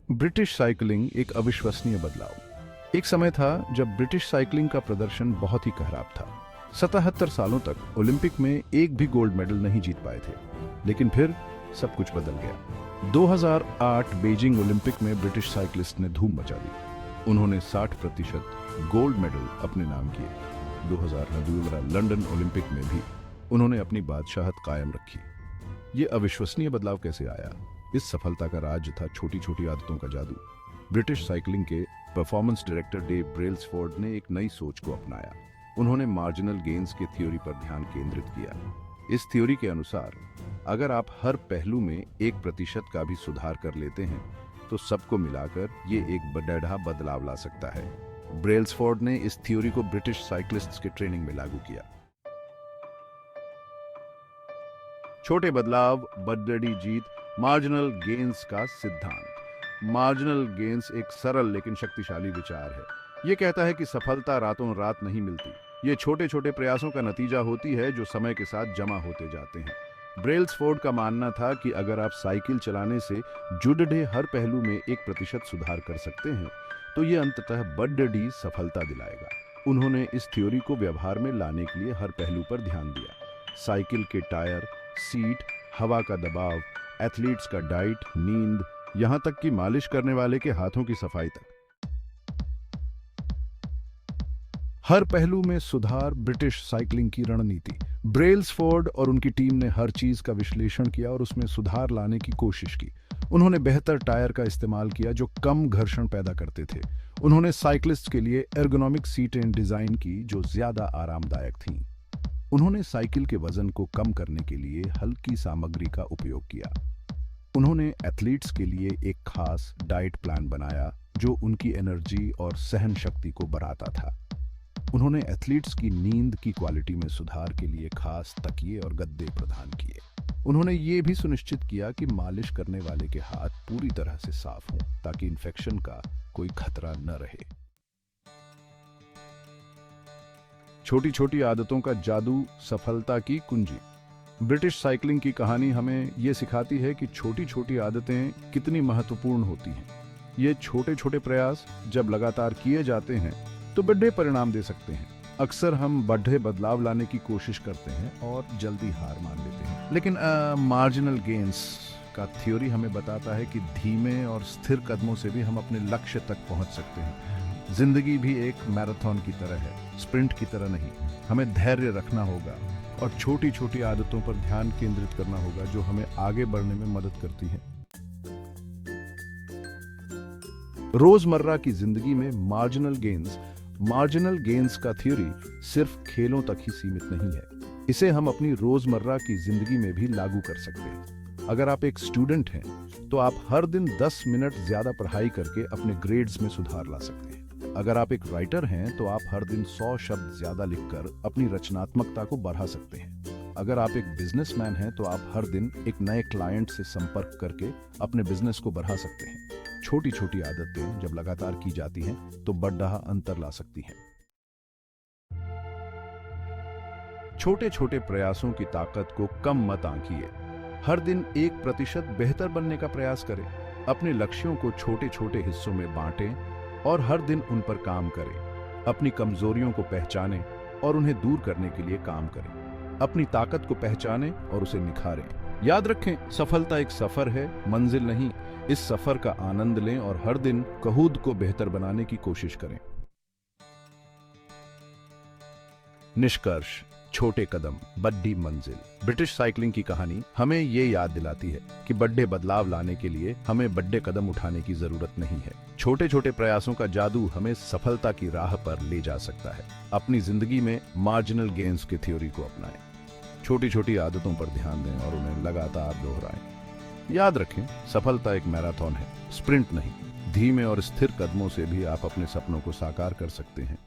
British cycling एक अविश्वसनीय बदलाव। एक समय था जब ब्रिटिश साइकिलिंग का प्रदर्शन बहुत ही खराब था। 77 सालों तक ओलंपिक में एक भी गोल्ड मेडल नहीं जीत पाए थे। लेकिन फिर सब कुछ बदल गया। 2008 बीजिंग ओलंपिक में ब्रिटिश साइकिलिस्ट ने धूम मचा दी। उन्होंने 60% गोल्ड मेडल अपने नाम किए। 2012 लंदन ओलंपिक में भी उन्होंने अपनी बादशाहत कायम रखी। ये अविश्वसनीय बदलाव कैसे आया? इस सफलता का राज था छोटी छोटी आदतों का जादू। ब्रिटिश साइकिलिंग के परफॉर्मेंस डायरेक्टर डेव ब्रेल्सफोर्ड ने एक नई सोच को अपनाया। उन्होंने मार्जिनल गेन्स के थ्योरी पर ध्यान केंद्रित किया। इस थ्योरी के अनुसार अगर आप हर पहलू में 1% का भी सुधार कर लेते हैं तो सबको मिलाकर ये एक बड़ा बदलाव ला सकता है। ब्रेल्सफोर्ड ने इस थ्योरी को ब्रिटिश साइकिलिस्ट्स के ट्रेनिंग में लागू किया। छोटे बदलाव, बड़ी जीत, मार्जिनल गेन्स का सिद्धांत। मार्जिनल गेन्स एक सरल लेकिन शक्तिशाली विचार है। यह कहता है कि सफलता रातों रात नहीं मिलती। ये छोटे छोटे प्रयासों का नतीजा होती है जो समय के साथ जमा होते जाते हैं। ब्रेल्सफोर्ड का मानना था कि अगर आप साइकिल चलाने से जुड़े हर पहलू में 1% सुधार कर सकते हैं तो ये अंततः बड़ी सफलता दिलाएगा। उन्होंने इस थ्योरी को व्यवहार में लाने के लिए हर पहलू पर ध्यान दिया। साइकिल के टायर, सीट, हवा का दबाव, एथलीट्स का डाइट, नींद, यहां तक कि मालिश करने वाले के हाथों की सफाई तक। हर पहलू में सुधार ब्रिटिश साइकिलिंग की रणनीति। ब्रेल्सफोर्ड और उनकी टीम ने हर चीज का विश्लेषण किया और उसमें सुधार लाने की कोशिश की। उन्होंने बेहतर टायर का इस्तेमाल किया जो कम घर्षण पैदा करते थे। उन्होंने साइकिलिस्ट के लिए एर्गोनॉमिक सीटें डिजाइन की जो ज्यादा आरामदायक थीं। उन्होंने साइकिल के वजन को कम करने के लिए हल्की सामग्री का उपयोग किया। उन्होंने एथलीट्स के लिए एक खास डाइट प्लान बनाया जो उनकी एनर्जी और सहन शक्ति को बढ़ाता था। उन्होंने एथलीट्स की नींद की क्वालिटी में सुधार के लिए खास तकिए और गद्दे प्रदान किए। उन्होंने ये भी सुनिश्चित किया कि मालिश करने वाले के हाथ पूरी तरह से साफ हों ताकि इन्फेक्शन का कोई खतरा न रहे। छोटी छोटी आदतों का जादू, सफलता की कुंजी। ब्रिटिश साइकिलिंग की कहानी हमें यह सिखाती है कि छोटी छोटी आदतें कितनी महत्वपूर्ण होती हैं। ये छोटे छोटे प्रयास जब लगातार किए जाते हैं तो बड़े परिणाम दे सकते हैं। अक्सर हम बड़े बदलाव लाने की कोशिश करते हैं और जल्दी हार मान लेते हैं। लेकिन मार्जिनल गेन्स का थ्योरी हमें बताता है कि धीमे और स्थिर कदमों से भी हम अपने लक्ष्य तक पहुंच सकते हैं। जिंदगी भी एक मैराथन की तरह है, स्प्रिंट की तरह नहीं। हमें धैर्य रखना होगा और छोटी छोटी आदतों पर ध्यान केंद्रित करना होगा जो हमें आगे बढ़ने में मदद करती हैं। रोजमर्रा की जिंदगी में मार्जिनल गेन्स का थ्योरी सिर्फ खेलों तक ही सीमित नहीं है। इसे हम अपनी रोजमर्रा की जिंदगी में भी लागू कर सकते हैं। अगर आप एक स्टूडेंट हैं तो आप हर दिन 10 मिनट ज्यादा पढ़ाई करके अपने ग्रेड्स में सुधार ला सकते हैं। अगर आप एक राइटर हैं तो आप हर दिन 100 शब्द ज्यादा लिखकर अपनी रचनात्मकता को बढ़ा सकते हैं। अगर आप एक बिजनेसमैन हैं तो आप हर दिन एक नए क्लाइंट से संपर्क करके अपने बिजनेस को बढ़ा सकते हैं। छोटी छोटी आदतें जब लगातार की जाती हैं तो बड़ा अंतर ला सकती हैं। छोटे छोटे प्रयासों की ताकत को कम मत आंकिए। हर दिन 1% बेहतर बनने का प्रयास करें। अपने लक्ष्यों को छोटे छोटे हिस्सों में बांटें और हर दिन उन पर काम करें। अपनी कमजोरियों को पहचानें और उन्हें दूर करने के लिए काम करें। अपनी ताकत को पहचानें और उसे निखारें। याद रखें, सफलता एक सफर है, मंजिल नहीं। इस सफर का आनंद लें और हर दिन खुद को बेहतर बनाने की कोशिश करें। निष्कर्ष, छोटे कदम, बड़ी मंजिल। ब्रिटिश साइकिलिंग की कहानी हमें ये याद दिलाती है कि बड़े बदलाव लाने के लिए हमें बड़े कदम उठाने की जरूरत नहीं है। छोटे छोटे प्रयासों का जादू हमें सफलता की राह पर ले जा सकता है। अपनी जिंदगी में मार्जिनल गेन्स की थ्योरी को अपनाएं। छोटी छोटी आदतों पर ध्यान दें और उन्हें लगातार दोहराएं। याद रखें, सफलता एक मैराथन है, स्प्रिंट नहीं। धीमे और स्थिर कदमों से भी आप अपने सपनों को साकार कर सकते हैं।